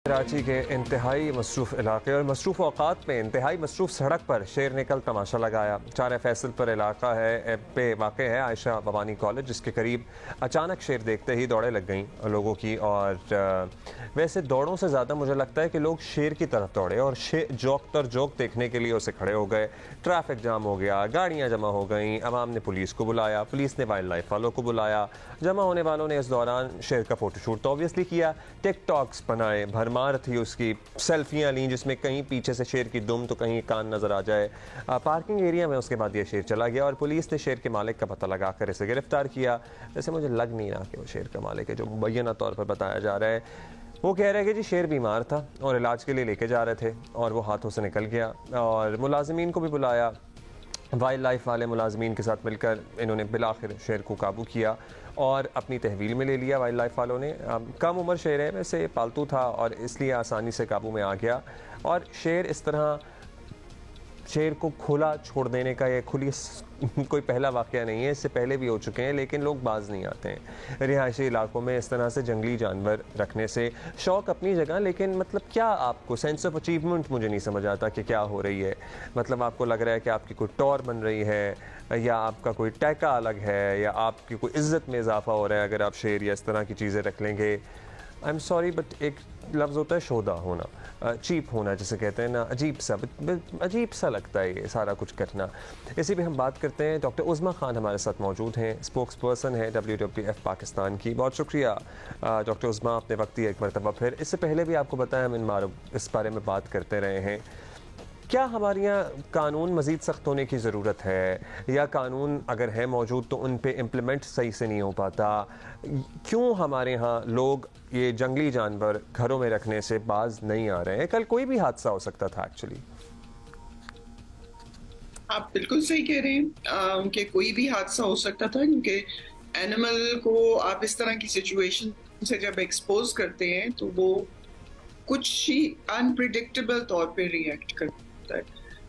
कराची के इंतहाई मसरूफ़ इलाके और मसरूफ़ औक़ात में इंतहाई मसरूफ़ सड़क पर शेर ने कल तमाशा लगाया। चार फैसल पर इलाका है पे वाक़ है आयशा भवानी कॉलेज, जिसके करीब अचानक शेर देखते ही दौड़े लग गईं लोगों की। और वैसे दौड़ों से ज़्यादा मुझे लगता है कि लोग शेर की तरफ दौड़े और जोक देखने के लिए उसे खड़े हो गए। ट्रैफिक जाम हो गया, गाड़ियाँ जमा हो गईं, अवाम ने पुलिस को बुलाया, पुलिस ने वाइल्ड लाइफ वालों को बुलाया। जमा होने वालों ने इस दौरान शेर का फ़ोटोशूट तो ऑब्वियसली किया, टिकटॉक्स बनाए, भरमार थी उसकी, सेल्फियाँ लीं जिसमें कहीं पीछे से शेर की दुम तो कहीं कान नज़र आ जाए। पार्किंग एरिया में उसके बाद ये शेर चला गया और पुलिस ने शेर के मालिक का पता लगाकर इसे गिरफ्तार किया। वैसे मुझे लग नहीं रहा कि वो शेर का मालिक है, जो मुबैना तौर पर बताया जा रहा है। वो कह रहे हैं कि जी शेर बीमार था और इलाज के लिए लेके जा रहे थे और वो हाथों से निकल गया। और मुलाजिमीन को भी बुलाया, वाइल्ड लाइफ वाले मुलाजमीन के साथ मिलकर इन्होंने बिलाखिर शेर को काबू किया और अपनी तहवील में ले लिया। वाइल्ड लाइफ वालों ने, कम उम्र शेर है, वैसे पालतू था और इसलिए आसानी से काबू में आ गया। और शेर इस तरह शेर को खुला छोड़ देने का ये खुली कोई पहला वाक़या नहीं है, इससे पहले भी हो चुके हैं, लेकिन लोग बाज नहीं आते हैं। रिहायशी इलाकों में इस तरह से जंगली जानवर रखने से शौक़ अपनी जगह, लेकिन मतलब क्या आपको सेंस ऑफ अचीवमेंट मुझे नहीं समझ आता कि क्या हो रही है। मतलब आपको लग रहा है कि आपकी कोई टौर बन रही है या आपका कोई टैका अलग है या आपकी कोई इज़्ज़त में इजाफा हो रहा है अगर आप शेर या इस तरह की चीज़ें रख लेंगे। आई एम सॉरी बट एक लफ्ज़ होता है शोदा होना, चीप होना जिसे कहते हैं ना, अजीब सा लगता है ये सारा कुछ करना। इसी पे हम बात करते हैं। डॉक्टर उज़मा खान हमारे साथ मौजूद हैं, स्पोक्स पर्सन है WWF पाकिस्तान की। बहुत शुक्रिया डॉक्टर उज़मा, आपने वक्त दिया एक मरतबा फिर। इससे पहले भी आपको बताया हम इस बारे में बात करते रहे हैं। क्या हमारे यहाँ कानून मज़ीद सख्त होने की ज़रूरत है या कानून अगर है मौजूद तो उन पे इम्प्लीमेंट सही से नहीं हो पाता? क्यों हमारे यहाँ लोग ये जंगली जानवर घरों में रखने से बाज नहीं आ रहे हैं? कल कोई भी हादसा हो सकता था एक्चुअली। आप बिल्कुल सही कह रहे हैं कि कोई भी हादसा हो सकता था, क्योंकि एनिमल को आप इस तरह की सिचुएशन से जब एक्सपोज करते हैं तो वो कुछ ही अनप्रिडिक्टेबल तौर पे रिएक्ट करता है,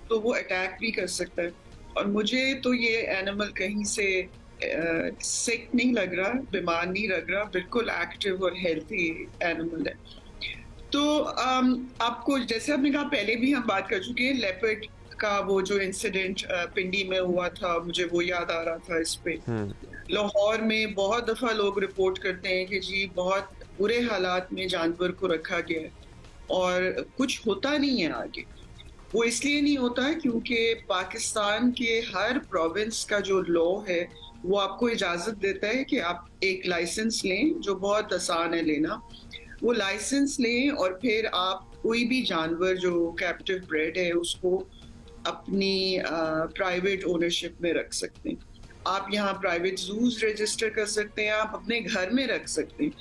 तो वो अटैक भी कर सकता है। और मुझे तो ये एनिमल कहीं से सिक नहीं लग रहा, बीमार नहीं लग रहा, बिल्कुल एक्टिव और हेल्थी एनिमल है। तो आपको जैसे आपने कहा, पहले भी हम बात कर चुके हैं लेपर्ड का, वो जो इंसिडेंट पिंडी में हुआ था, मुझे वो याद आ रहा था इस पे। लाहौर में बहुत दफा लोग रिपोर्ट करते हैं कि जी बहुत बुरे हालात में जानवर को रखा गया है और कुछ होता नहीं है आगे। वो इसलिए नहीं होता है क्योंकि पाकिस्तान के हर प्रोविंस का जो लॉ है वो आपको इजाजत देता है कि आप एक लाइसेंस लें, जो बहुत आसान है लेना। वो लाइसेंस लें और फिर आप कोई भी जानवर जो कैप्टिव ब्रेड है उसको अपनी प्राइवेट ओनरशिप में रख सकते हैं। आप यहाँ प्राइवेट जूज रजिस्टर कर सकते हैं, आप अपने घर में रख सकते हैं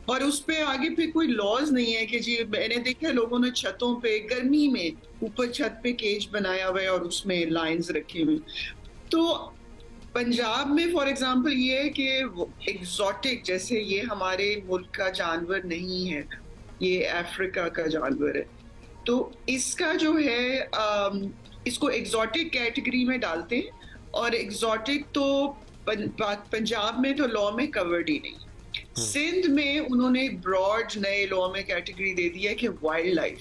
और उस पे आगे फिर कोई लॉज नहीं है कि जी, मैंने देखा लोगों ने छतों पे गर्मी में ऊपर छत पे केज बनाया हुआ है और उसमें लाइंस रखे हुए। तो पंजाब में फॉर एग्जांपल ये है कि एग्जॉटिक, जैसे ये हमारे मुल्क का जानवर नहीं है, ये अफ्रीका का जानवर है, तो इसका जो है इसको एग्जॉटिक कैटेगरी में डालते हैं। और एग्जॉटिक तो पंजाब में तो लॉ में कवर्ड ही नहीं। सिंध में उन्होंने ब्रॉड नए लॉ में कैटेगरी दे दी है कि वाइल्ड लाइफ,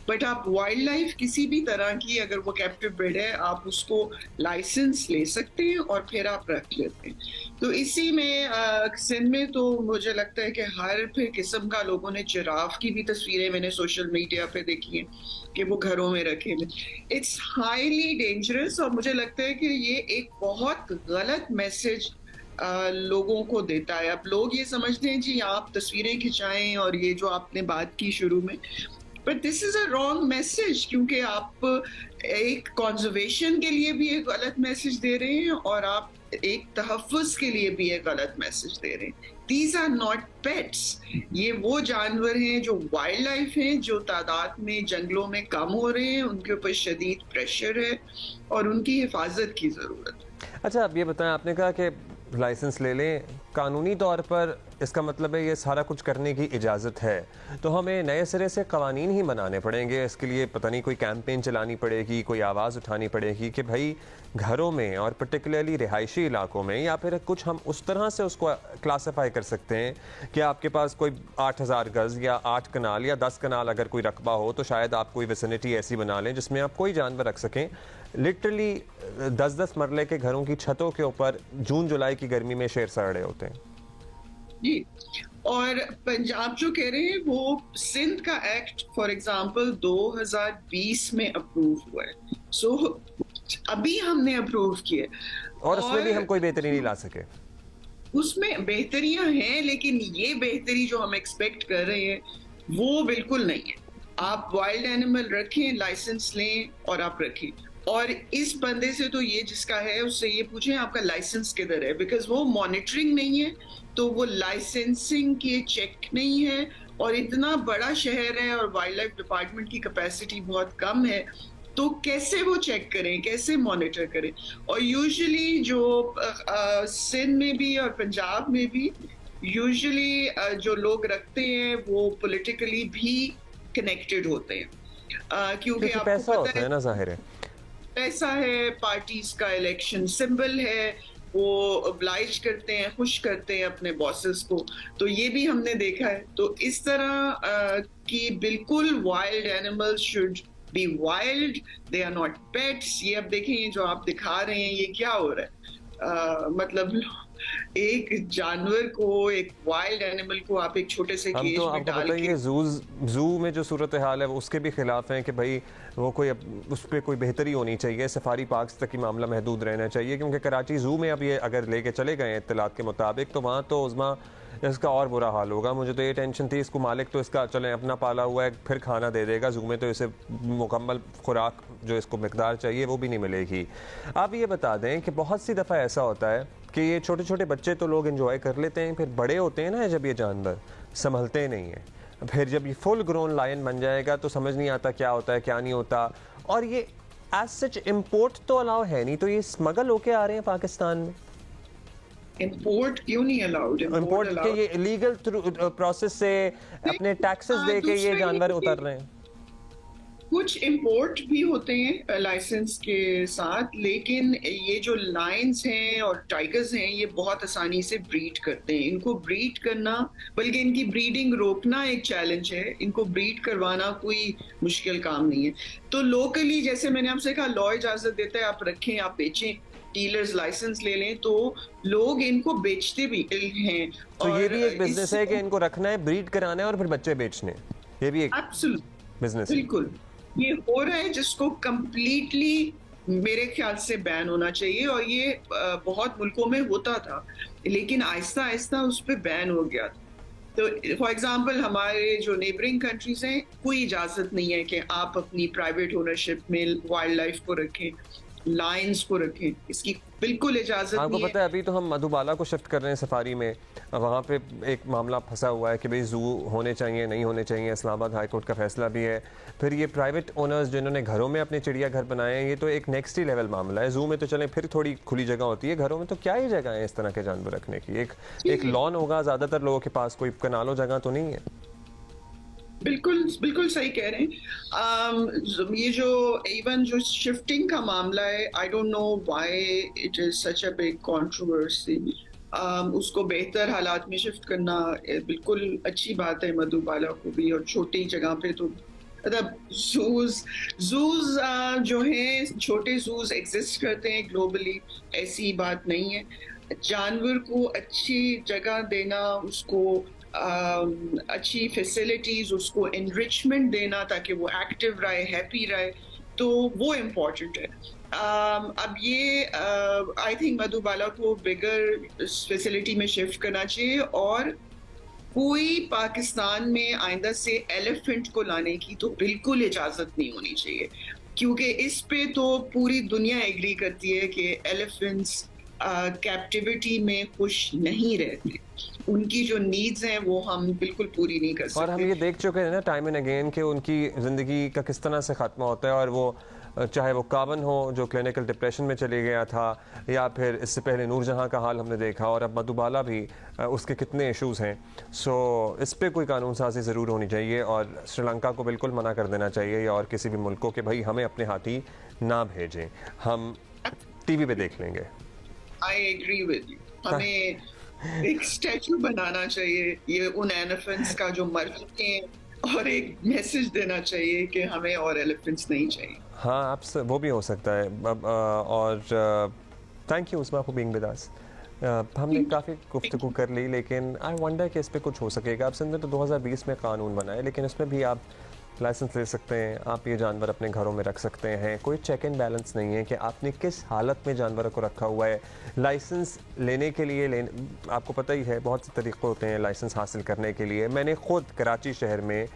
बट आप वाइल्ड लाइफ किसी भी तरह की अगर वो कैप्टिव ब्रीड है आप उसको लाइसेंस ले सकते हैं और फिर आप रख लेते हैं। तो इसी में सिंध में तो मुझे लगता है कि हर फिर किस्म का, लोगों ने जिराफ की भी तस्वीरें मैंने सोशल मीडिया पे देखी हैं कि वो घरों में रखे हैं। इट्स हाईली डेंजरस और मुझे लगता है कि ये एक बहुत गलत मैसेज लोगों को देता है। अब लोग ये समझते हैं जी आप तस्वीरें खिंचाएं और ये जो आपने बात की शुरू में, but this is a wrong message, क्योंकि आप एक कंजर्वेशन के लिए भी एक गलत मैसेज दे रहे हैं और आप एक तहफ़्फ़ुज़ के लिए भी एक गलत मैसेज दे रहे हैं। These are not pets. ये वो जानवर हैं जो वाइल्ड लाइफ हैं, जो तादाद में जंगलों में कम हो रहे हैं, उनके ऊपर शदीद प्रेशर है और उनकी हिफाजत की ज़रूरत है। अच्छा, अब ये बताएं, आपने कहा कि लाइसेंस ले लें कानूनी तौर पर इसका मतलब है ये सारा कुछ करने की इजाज़त है, तो हमें नए सिरे से कवानीन ही बनाने पड़ेंगे। इसके लिए पता नहीं कोई कैंपेन चलानी पड़ेगी, कोई आवाज़ उठानी पड़ेगी कि भाई घरों में और पर्टिकुलरली रिहायशी इलाकों में, या फिर कुछ हम उस तरह से उसको क्लासीफाई कर सकते हैं कि आपके पास कोई 8,000 गज़ या 8 कनाल या 10 कनाल अगर कोई रकबा हो, तो शायद आप कोई विसिनिटी ऐसी बना लें जिसमें आप कोई जानवर रख सकें। लिटरली 10-10 मरले के घरों की छतों के ऊपर जून जुलाई की गर्मी में शेर सड़ रहे होते हैं जी। और पंजाब जो कह रहे हैं वो सिंध का एक्ट फॉर एग्जांपल 2020 में अप्रूव हुआ है, सो अभी हमने अप्रूव किए और उसमें भी हम कोई बेहतरी नहीं ला सके। उसमें बेहतरियां हैं, लेकिन ये बेहतरी जो हम एक्सपेक्ट कर रहे हैं वो बिल्कुल नहीं है। आप वाइल्ड एनिमल रखें, लाइसेंस लें और आप रखें। और इस बंदे से तो ये जिसका है उससे ये पूछें आपका लाइसेंस किधर है, बिकॉज वो मॉनिटरिंग नहीं है, तो वो लाइसेंसिंग के चेक नहीं है। और इतना बड़ा शहर है और वाइल्ड लाइफ डिपार्टमेंट की कैपेसिटी बहुत कम है, तो कैसे वो चेक करें, कैसे मॉनिटर करें। और यूजुअली जो सिंध में भी और पंजाब में भी यूजुअली जो लोग रखते हैं वो पॉलिटिकली भी कनेक्टेड होते हैं, क्योंकि आपको पैसा पता होता है ना, जाहिर है पैसा है, पार्टीज का इलेक्शन सिंबल है, वो ऑब्लाइज करते हैं, खुश करते हैं अपने बॉसेस को। तो ये भी हमने देखा है। तो इस तरह कि बिल्कुल wild animals should be wild, they are not pets. ये अब देखें जो आप दिखा रहे हैं ये क्या हो रहा है, मतलब एक जानवर को, एक वाइल्ड एनिमल को आप एक छोटे से केज में डाल के। ये जू में जो सूरत हाल है वो उसके भी खिलाफ हैं कि भाई वो कोई उस पर कोई बेहतरी होनी चाहिए, सफारी पार्क्स तक ही मामला महदूद रहना चाहिए। क्योंकि कराची जू में अब ये अगर लेके चले गए इत्तलात के मुताबिक, तो वहाँ तो उज़मा इसका और बुरा हाल होगा। मुझे तो ये टेंशन थी, इसको मालिक तो इसका चले अपना पाला हुआ है, फिर खाना दे देगा, जू में तो इसे मुकम्मल खुराक जो इसको मिकदार चाहिए वो भी नहीं मिलेगी। आप ये बता दें कि बहुत सी दफ़ा ऐसा होता है कि ये छोटे छोटे बच्चे तो लोग एंजॉय कर लेते हैं, फिर बड़े होते हैं ना जब ये जानवर संभलते नहीं हैं, फिर जब ये फुल ग्रोन लायन बन जाएगा तो समझ नहीं आता क्या होता है क्या नहीं होता। और ये एज सच इम्पोर्ट तो अलाउ है नहीं, तो ये स्मगल होके आ रहे हैं पाकिस्तान में। इंपोर्ट क्यों नहीं अलाउड? इंपोर्ट के ये इलीगल प्रोसेस से अपने टैक्सेस दे के ये जानवर उतर रहे हैं। कुछ इंपोर्ट भी होते हैं लाइसेंस के साथ, लेकिन ये जो लायंस हैं और टाइगर्स हैं ये बहुत आसानी से ब्रीड करते हैं। इनको ब्रीड करना, बल्कि इनकी ब्रीडिंग रोकना एक चैलेंज है। इनको ब्रीड करवाना कोई मुश्किल काम नहीं है। तो लोकली जैसे मैंने आपसे कहा, लॉ इजाजत देता है, आप रखें, आप बेचें, डीलर्स लाइसेंस ले लें, तो लोग इनको बेचते भी हैं। तो ये भी एक बिजनेस है कि इनको रखना है, ब्रीड कराना है और फिर बच्चे बेचने, ये भी एक बिजनेस है। बिल्कुल ये हो रहा है, जिसको कंप्लीटली मेरे ख्याल से बैन होना चाहिए। और ये बहुत मुल्कों में होता था, लेकिन आहिस्ता आहिस्ता उस पर बैन हो गया। तो फॉर एग्जांपल हमारे जो नेबरिंग कंट्रीज हैं, कोई इजाजत नहीं है कि आप अपनी प्राइवेट ओनरशिप में वाइल्ड लाइफ को रखें, लायंस को रखें, इसकी बिल्कुल इजाजत नहीं है। आपको पता है अभी तो हम मधुबाला को शिफ्ट कर रहे हैं सफारी में, वहाँ पे एक मामला फंसा हुआ है कि भाई जू होने चाहिए नहीं होने चाहिए, इस्लामाबाद हाई कोर्ट का फैसला भी है। फिर ये प्राइवेट ओनर्स जिन्होंने घरों में अपने चिड़ियाघर बनाए हैं, ये तो एक नेक्स्ट ही लेवल मामला है। जू में तो चलें फिर थोड़ी खुली जगह होती है, घरों में तो क्या ही जगह है इस तरह के जानवर रखने की। एक लॉन होगा ज़्यादातर लोगों के पास, कोई कनालों जगह तो नहीं है। बिल्कुल बिल्कुल सही कह रहे हैं। ये जो इवन जो शिफ्टिंग का मामला है, I don't know why it is such a big controversy. उसको बेहतर हालात में शिफ्ट करना बिल्कुल अच्छी बात है मधुबाला को भी, और छोटी जगह पे तो मतलब जूज जो हैं, छोटे जूज एग्जिस्ट करते हैं ग्लोबली, ऐसी बात नहीं है। जानवर को अच्छी जगह देना, उसको अच्छी फैसिलिटीज, उसको एनरिचमेंट देना ताकि वो एक्टिव रहे, हैप्पी रहे, तो वो इम्पोर्टेंट है। अब ये आई थिंक मधुबाला को बिगर फैसिलिटी में शिफ्ट करना चाहिए, और कोई पाकिस्तान में आइंदा से एलिफेंट को लाने की तो बिल्कुल इजाजत नहीं होनी चाहिए, क्योंकि इस पे तो पूरी दुनिया एग्री करती है कि एलिफेंट्स कैप्टिविटी में खुश नहीं रहते। उनकी जो नीड्स हैं वो हम बिल्कुल पूरी नहीं कर सकते। और हम ये देख चुके हैं ना टाइम एंड अगेन कि उनकी ज़िंदगी का किस तरह से ख़त्मा होता है, और वो चाहे वो कावन हो जो क्लिनिकल डिप्रेशन में चले गया था, या फिर इससे पहले नूरजहां का हाल हमने देखा, और अब मधुबाला भी, उसके कितने इश्यूज़ हैं। सो इस पर कोई कानून साजी ज़रूर होनी चाहिए और श्रीलंका को बिल्कुल मना कर देना चाहिए, या और किसी भी मुल्क को, कि भाई हमें अपने हाथी ना भेजें, हम टीवी पे देख लेंगे। I agree with you. हमें एक स्टैचू बनाना चाहिए ये उन एलिफेंट्स का जो मर चुके हैं, और एक मैसेज देना चाहिए कि हमें और एलिफेंट्स नहीं चाहिए। हाँ, आप वो भी हो सकता है। और thank you Usma for being with us. हमने काफ़ी गुफ्तगू कर ली, लेकिन आई वंडर कि इस पर कुछ हो सकेगा। अब सिंध में तो 2020 में कानून बना है, लेकिन इसमें भी आप लाइसेंस ले सकते हैं, आप ये जानवर अपने घरों में रख सकते हैं। कोई चेक एंड बैलेंस नहीं है कि आपने किस हालत में जानवर को रखा हुआ है। लाइसेंस लेने के लिए आपको पता ही है बहुत से तरीक़े होते हैं लाइसेंस हासिल करने के लिए। मैंने ख़ुद कराची शहर में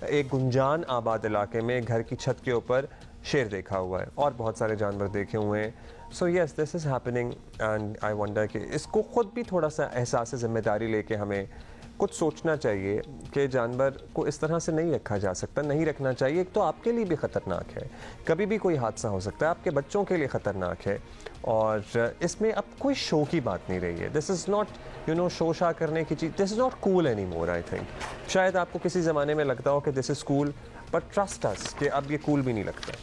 एक गुंजान आबाद इलाके में घर की छत के ऊपर शेर देखा हुआ है, और बहुत सारे जानवर देखे हुए हैं। So yes, this is happening and I wonder कि इसको ख़ुद भी थोड़ा सा एहसास ज़िम्मेदारी लेके हमें कुछ सोचना चाहिए कि जानवर को इस तरह से नहीं रखा जा सकता, नहीं रखना चाहिए। एक तो आपके लिए भी ख़तरनाक है, कभी भी कोई हादसा हो सकता है, आपके बच्चों के लिए ख़तरनाक है, और इसमें अब कोई शो की बात नहीं रही है। दिस इज़ नॉट शो शा करने की चीज़, this is not cool any more. I think शायद आपको किसी ज़माने में लगता हो कि this is cool, but trust us कि अब ये कूल भी नहीं लगता।